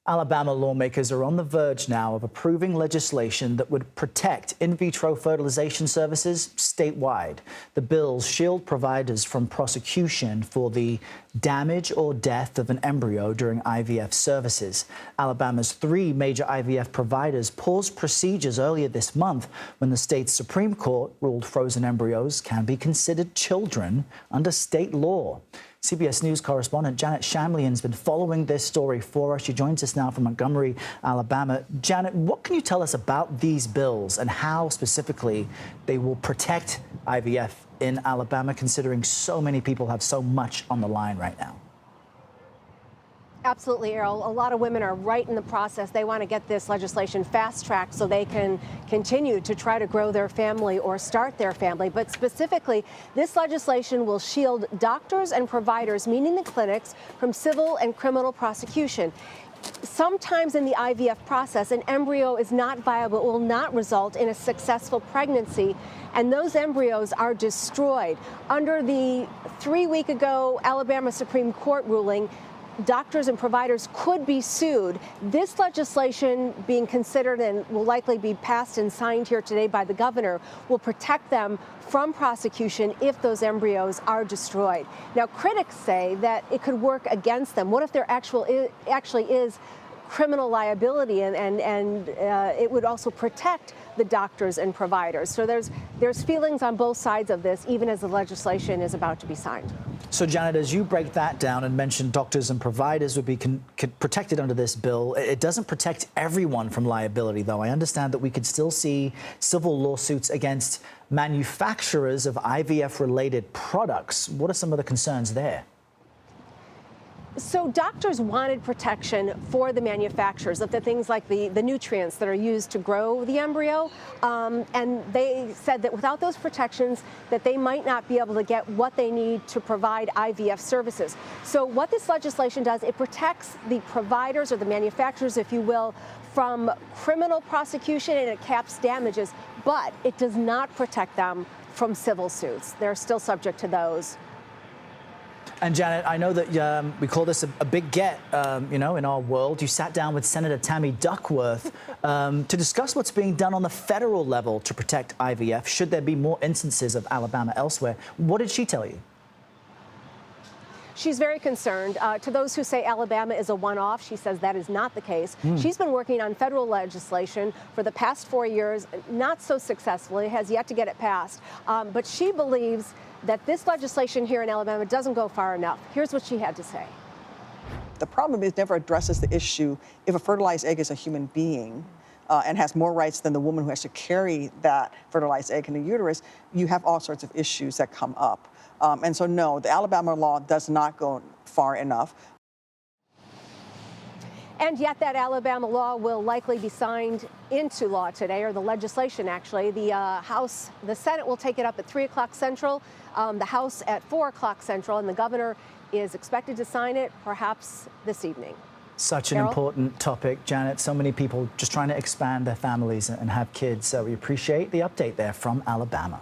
Alabama lawmakers are on the verge now of approving legislation that would protect in vitro fertilization services statewide. The bills shield providers from prosecution for the damage or death of an embryo during IVF services. Alabama's 3 major IVF providers paused procedures earlier this month when the state's Supreme Court ruled frozen embryos can be considered children under state law. CBS News correspondent Janet Shamlian has been following this story for us. She joins us now from Montgomery, Alabama. Janet, what can you tell us about these bills and how specifically they will protect IVF in Alabama, considering so many people have so much on the line right now? Absolutely, Errol. A lot of women are right in the process. They want to get this legislation fast-tracked so they can continue to try to grow their family or start their family. But specifically, this legislation will shield doctors and providers, meaning the clinics, from civil and criminal prosecution. Sometimes in the IVF process, an embryo is not viable, it will not result in a successful pregnancy, and those embryos are destroyed. Under the 3-week ago Alabama Supreme Court ruling, doctors and providers could be sued. This legislation being considered and will likely be passed and signed here today by the governor will protect them from prosecution if those embryos are destroyed. Now, critics say that it could work against them. What if there actually is criminal liability, and it would also protect the doctors and providers? So there's feelings on both sides of this, even as the legislation is about to be signed. So, Janet, as you break that down and mention doctors and providers would be protected under this bill, it doesn't protect everyone from liability, though. I understand that we could still see civil lawsuits against manufacturers of IVF-related products. What are some of the concerns there? So doctors wanted protection for the manufacturers of the things like the nutrients that are used to grow the embryo. And they said that without those protections, that they might not be able to get what they need to provide IVF services. So what this legislation does, it protects the providers or the manufacturers, if you will, from criminal prosecution, and it caps damages, but it does not protect them from civil suits. They're still subject to those. And Janet, I know that we call this a big get, in our world. You sat down with Senator Tammy Duckworth to discuss what's being done on the federal level to protect IVF. Should there be more instances of Alabama elsewhere? What did she tell you? She's very concerned. To those who say Alabama is a one-off, she says that is not the case. She's been working on federal legislation for the past 4 years, not so successfully, has yet to get it passed. But she believes that this legislation here in Alabama doesn't go far enough. Here's what she had to say. The problem is never addresses the issue if a fertilized egg is a human being and has more rights than the woman who has to carry that fertilized egg in the uterus. You have all sorts of issues that come up. And so, no, the Alabama law does not go far enough. And yet that Alabama law will likely be signed into law today, or the legislation actually. The Senate will take it up at 3 o'clock Central, the House at 4 o'clock Central, and the governor is expected to sign it perhaps this evening. Such an important topic, Janet. So many people just trying to expand their families and have kids. So we appreciate the update there from Alabama.